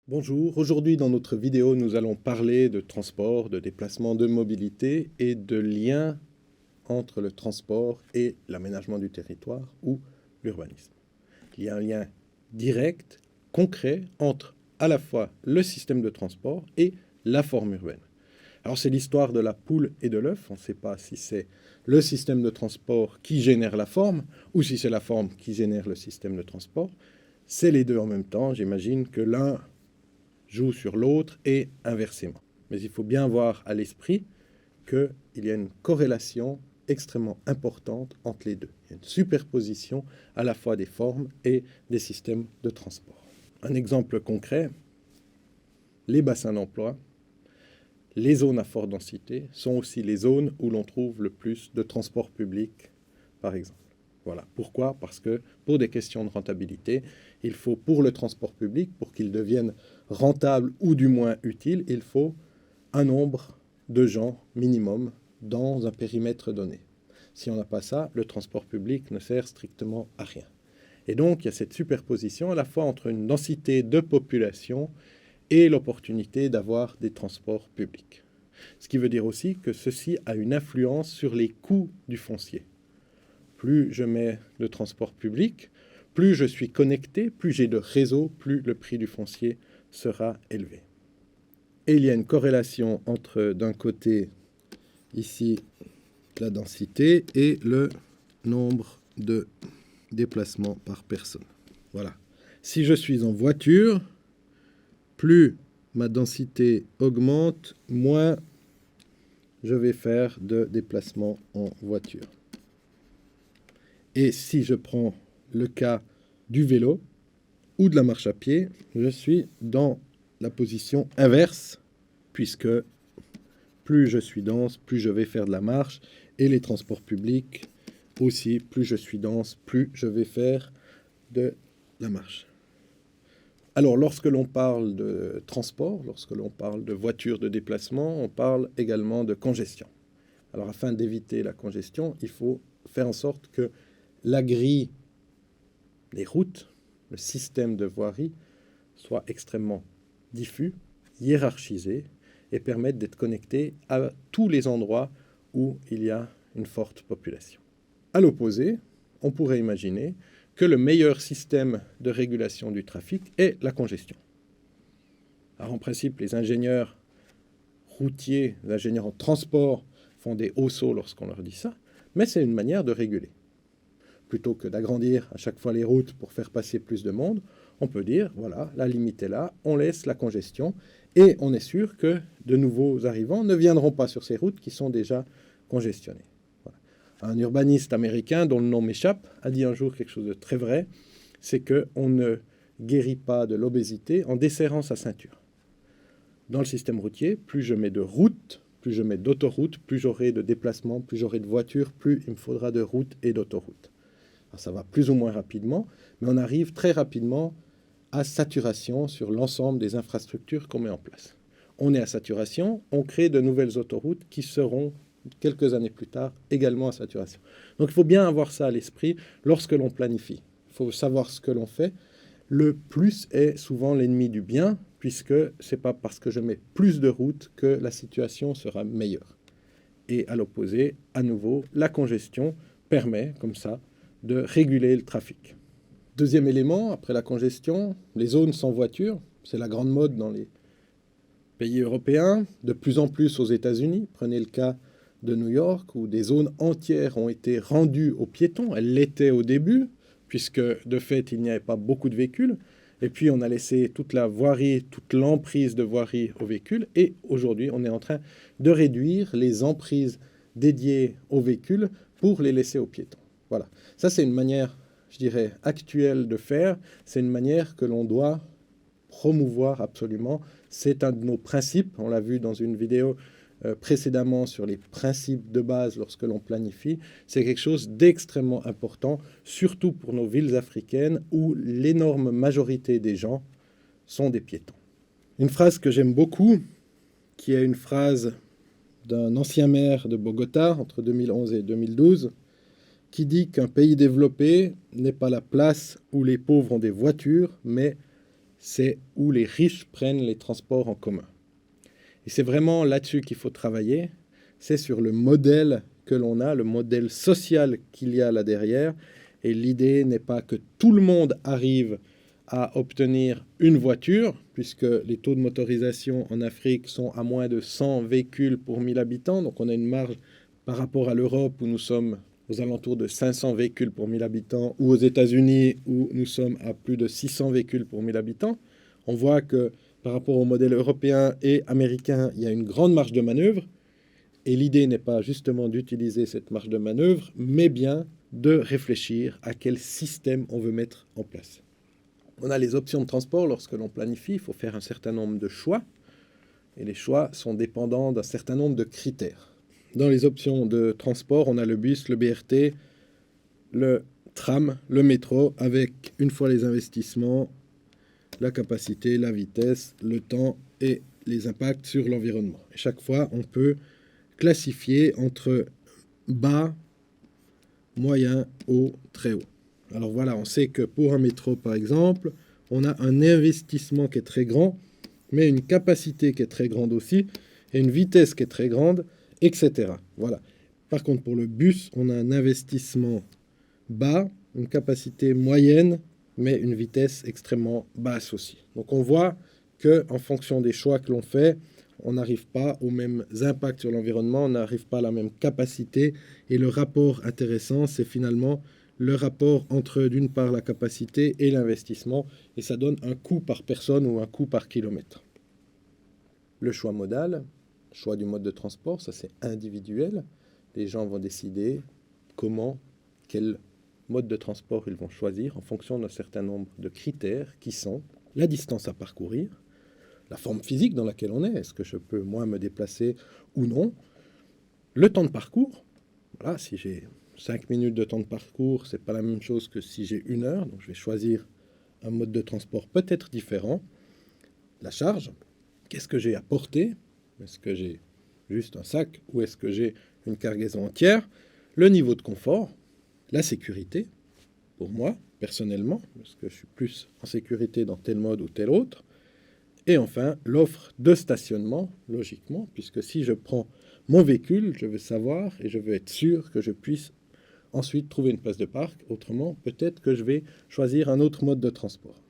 Bonjour, aujourd'hui dans notre vidéo nous allons parler de transport, de déplacement, de mobilité et de lien entre le transport et l'aménagement du territoire ou l'urbanisme. Il y a un lien direct, concret entre à la fois le système de transport et la forme urbaine. Alors c'est l'histoire de la poule et de l'œuf, on ne sait pas si c'est le système de transport qui génère la forme ou si c'est la forme qui génère le système de transport. C'est les deux en même temps, j'imagine que l'un joue sur l'autre et inversement. Mais il faut bien avoir à l'esprit qu'il y a une corrélation extrêmement importante entre les deux. Il y a une superposition à la fois des formes et des systèmes de transport. Un exemple concret, les bassins d'emploi, les zones à forte densité sont aussi les zones où l'on trouve le plus de transport public, par exemple. Voilà. Pourquoi? Parce que pour des questions de rentabilité, il faut pour le transport public, pour qu'il devienne rentable ou du moins utile, il faut un nombre de gens minimum dans un périmètre donné. Si on n'a pas ça, le transport public ne sert strictement à rien. Et donc, il y a cette superposition à la fois entre une densité de population et l'opportunité d'avoir des transports publics. Ce qui veut dire aussi que ceci a une influence sur les coûts du foncier. Plus je mets de transport public, plus je suis connecté, plus j'ai de réseau, plus le prix du foncier sera élevé. Et il y a une corrélation entre, d'un côté, ici, la densité et le nombre de déplacements par personne. Voilà. Si je suis en voiture, plus ma densité augmente, moins je vais faire de déplacements en voiture. Et si je prends le cas du vélo ou de la marche à pied, je suis dans la position inverse, puisque plus je suis dense, plus je vais faire de la marche, et les transports publics aussi, plus je suis dense, plus je vais faire de la marche. Alors, lorsque l'on parle de transport, lorsque l'on parle de voitures de déplacement, on parle également de congestion. Alors, afin d'éviter la congestion, il faut faire en sorte que la grille des routes, le système de voirie, soit extrêmement diffus, hiérarchisé et permette d'être connecté à tous les endroits où il y a une forte population. À l'opposé, on pourrait imaginer que le meilleur système de régulation du trafic est la congestion. Alors en principe, les ingénieurs routiers, les ingénieurs en transport font des hauts sauts lorsqu'on leur dit ça, mais c'est une manière de réguler. Plutôt que d'agrandir à chaque fois les routes pour faire passer plus de monde, on peut dire, voilà, la limite est là, on laisse la congestion, et on est sûr que de nouveaux arrivants ne viendront pas sur ces routes qui sont déjà congestionnées. Voilà. Un urbaniste américain, dont le nom m'échappe, a dit un jour quelque chose de très vrai, c'est qu'on ne guérit pas de l'obésité en desserrant sa ceinture. Dans le système routier, plus je mets de routes, plus je mets d'autoroutes, plus j'aurai de déplacements, plus j'aurai de voitures, plus il me faudra de routes et d'autoroutes. Ça va plus ou moins rapidement, mais on arrive très rapidement à saturation sur l'ensemble des infrastructures qu'on met en place. On est à saturation, on crée de nouvelles autoroutes qui seront, quelques années plus tard, également à saturation. Donc il faut bien avoir ça à l'esprit lorsque l'on planifie. Il faut savoir ce que l'on fait. Le plus est souvent l'ennemi du bien, puisque ce n'est pas parce que je mets plus de routes que la situation sera meilleure. Et à l'opposé, à nouveau, la congestion permet, comme ça, de réguler le trafic. Deuxième élément, après la congestion, les zones sans voiture. C'est la grande mode dans les pays européens, de plus en plus aux États-Unis. Prenez le cas de New York, où des zones entières ont été rendues aux piétons. Elles l'étaient au début, puisque de fait, il n'y avait pas beaucoup de véhicules. Et puis, on a laissé toute la voirie, toute l'emprise de voirie aux véhicules. Et aujourd'hui, on est en train de réduire les emprises dédiées aux véhicules pour les laisser aux piétons. Voilà. Ça, c'est une manière, je dirais, actuelle de faire. C'est une manière que l'on doit promouvoir absolument. C'est un de nos principes. On l'a vu dans une vidéo précédemment sur les principes de base lorsque l'on planifie. C'est quelque chose d'extrêmement important, surtout pour nos villes africaines où l'énorme majorité des gens sont des piétons. Une phrase que j'aime beaucoup, qui est une phrase d'un ancien maire de Bogota entre 2011 et 2012, qui dit qu'un pays développé n'est pas la place où les pauvres ont des voitures, mais c'est où les riches prennent les transports en commun. Et c'est vraiment là-dessus qu'il faut travailler, c'est sur le modèle que l'on a, le modèle social qu'il y a là derrière. Et l'idée n'est pas que tout le monde arrive à obtenir une voiture, puisque les taux de motorisation en Afrique sont à moins de 100 véhicules pour 1000 habitants. Donc on a une marge par rapport à l'Europe où nous sommes aux alentours de 500 véhicules pour 1000 habitants, ou aux États-Unis où nous sommes à plus de 600 véhicules pour 1000 habitants. On voit que par rapport au modèle européen et américain, il y a une grande marge de manœuvre. Et l'idée n'est pas justement d'utiliser cette marge de manœuvre, mais bien de réfléchir à quel système on veut mettre en place. On a les options de transport lorsque l'on planifie, il faut faire un certain nombre de choix. Et les choix sont dépendants d'un certain nombre de critères. Dans les options de transport, on a le bus, le BRT, le tram, le métro, avec, une fois les investissements, la capacité, la vitesse, le temps et les impacts sur l'environnement. Et chaque fois, on peut classifier entre bas, moyen, haut, très haut. Alors voilà, on sait que pour un métro, par exemple, on a un investissement qui est très grand, mais une capacité qui est très grande aussi, et une vitesse qui est très grande, etc. Voilà. Par contre, pour le bus, on a un investissement bas, une capacité moyenne, mais une vitesse extrêmement basse aussi. Donc on voit qu'en fonction des choix que l'on fait, on n'arrive pas aux mêmes impacts sur l'environnement, on n'arrive pas à la même capacité. Et le rapport intéressant, c'est finalement le rapport entre, d'une part, la capacité et l'investissement, et ça donne un coût par personne ou un coût par kilomètre. Le choix modal, choix du mode de transport, ça c'est individuel. Les gens vont décider comment, quel mode de transport ils vont choisir en fonction d'un certain nombre de critères qui sont la distance à parcourir, la forme physique dans laquelle on est, est-ce que je peux moi me déplacer ou non, le temps de parcours, voilà, si j'ai 5 minutes de temps de parcours, c'est pas la même chose que si j'ai 1 heure, donc je vais choisir un mode de transport peut-être différent, la charge, qu'est-ce que j'ai à porter, est-ce que j'ai juste un sac ou est-ce que j'ai une cargaison entière, le niveau de confort, la sécurité, pour moi, personnellement, parce que je suis plus en sécurité dans tel mode ou tel autre. Et enfin, l'offre de stationnement, logiquement, puisque si je prends mon véhicule, je veux savoir et je veux être sûr que je puisse ensuite trouver une place de parc. Autrement, peut-être que je vais choisir un autre mode de transport.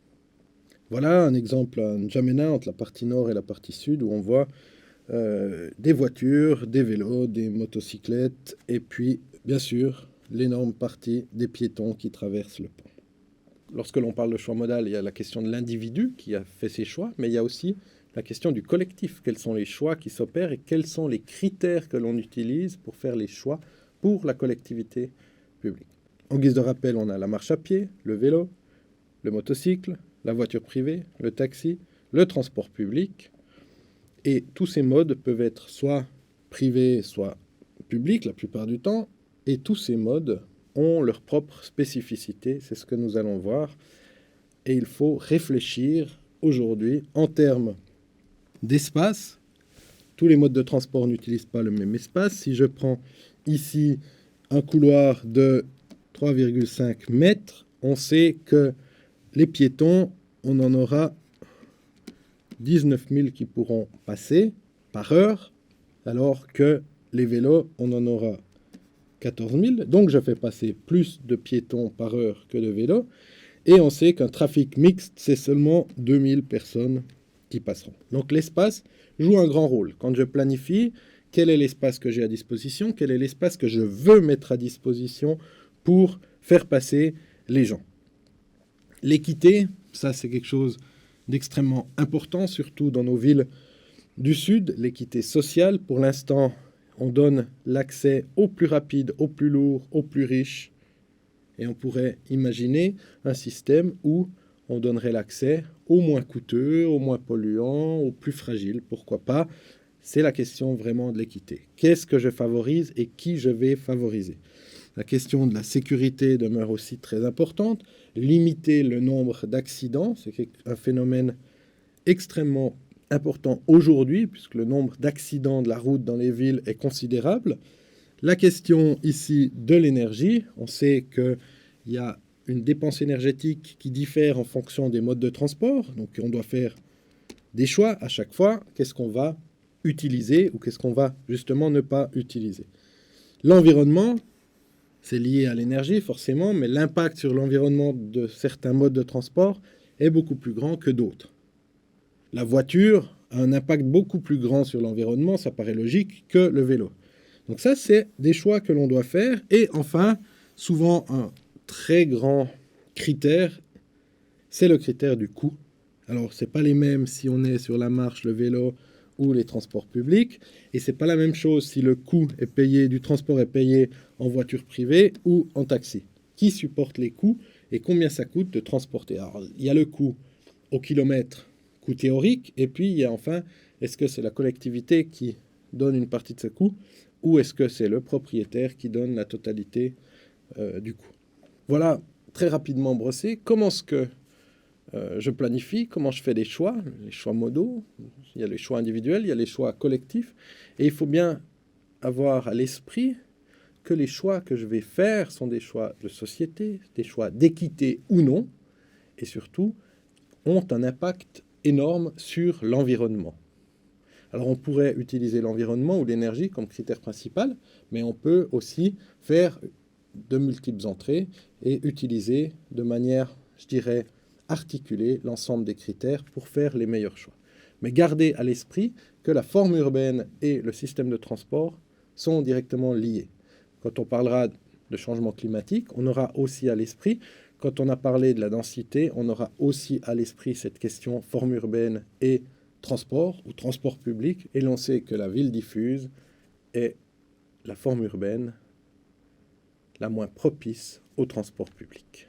Voilà un exemple à N'Djamena, entre la partie nord et la partie sud, où on voit des voitures, des vélos, des motocyclettes, et puis, bien sûr, l'énorme partie des piétons qui traversent le pont. Lorsque l'on parle de choix modal, il y a la question de l'individu qui a fait ses choix, mais il y a aussi la question du collectif. Quels sont les choix qui s'opèrent et quels sont les critères que l'on utilise pour faire les choix pour la collectivité publique. En guise de rappel, on a la marche à pied, le vélo, le motocycle, la voiture privée, le taxi, le transport public. Et tous ces modes peuvent être soit privés, soit publics la plupart du temps. Et tous ces modes ont leur propre spécificité, c'est ce que nous allons voir. Et il faut réfléchir aujourd'hui en termes d'espace. Tous les modes de transport n'utilisent pas le même espace. Si je prends ici un couloir de 3,5 mètres, on sait que les piétons, on en aura 19 000 qui pourront passer par heure, alors que les vélos, on en aura 14 000. Donc, je fais passer plus de piétons par heure que de vélos. Et on sait qu'un trafic mixte, c'est seulement 2000 personnes qui passeront. Donc, l'espace joue un grand rôle. Quand je planifie, quel est l'espace que j'ai à disposition? Quel est l'espace que je veux mettre à disposition pour faire passer les gens? L'équité, ça, c'est quelque chose d'extrêmement important, surtout dans nos villes du Sud. L'équité sociale, pour l'instant, on donne l'accès au plus rapide, au plus lourd, au plus riche. Et on pourrait imaginer un système où on donnerait l'accès au moins coûteux, au moins polluant, au plus fragile. Pourquoi pas? C'est la question vraiment de l'équité. Qu'est-ce que je favorise et qui je vais favoriser? La question de la sécurité demeure aussi très importante. Limiter le nombre d'accidents, c'est un phénomène extrêmement important aujourd'hui, puisque le nombre d'accidents de la route dans les villes est considérable. La question ici de l'énergie, on sait qu'il y a une dépense énergétique qui diffère en fonction des modes de transport. Donc on doit faire des choix à chaque fois. Qu'est-ce qu'on va utiliser ou qu'est-ce qu'on va justement ne pas utiliser. L'environnement, c'est lié à l'énergie forcément, mais l'impact sur l'environnement de certains modes de transport est beaucoup plus grand que d'autres. La voiture a un impact beaucoup plus grand sur l'environnement, ça paraît logique, que le vélo. Donc ça, c'est des choix que l'on doit faire. Et enfin, souvent un très grand critère, c'est le critère du coût. Alors, ce n'est pas les mêmes si on est sur la marche, le vélo ou les transports publics. Et ce n'est pas la même chose si le coût est payé, du transport est payé en voiture privée ou en taxi. Qui supporte les coûts et combien ça coûte de transporter? Alors, il y a le coût au kilomètre, coût théorique, et puis il y a enfin, est-ce que c'est la collectivité qui donne une partie de ce coût ou est-ce que c'est le propriétaire qui donne la totalité du coût? Voilà, très rapidement brossé, comment est-ce que je planifie, comment je fais des choix, les choix modaux, il y a les choix individuels, il y a les choix collectifs, et il faut bien avoir à l'esprit que les choix que je vais faire sont des choix de société, des choix d'équité ou non, et surtout ont un impact énorme sur l'environnement. Alors on pourrait utiliser l'environnement ou l'énergie comme critère principal, mais on peut aussi faire de multiples entrées et utiliser de manière, je dirais, articuler l'ensemble des critères pour faire les meilleurs choix. Mais gardez à l'esprit que la forme urbaine et le système de transport sont directement liés. Quand on parlera de changement climatique, on aura aussi à l'esprit, quand on a parlé de la densité, on aura aussi à l'esprit cette question forme urbaine et transport ou transport public. Et l'on sait que la ville diffuse est la forme urbaine la moins propice au transport public.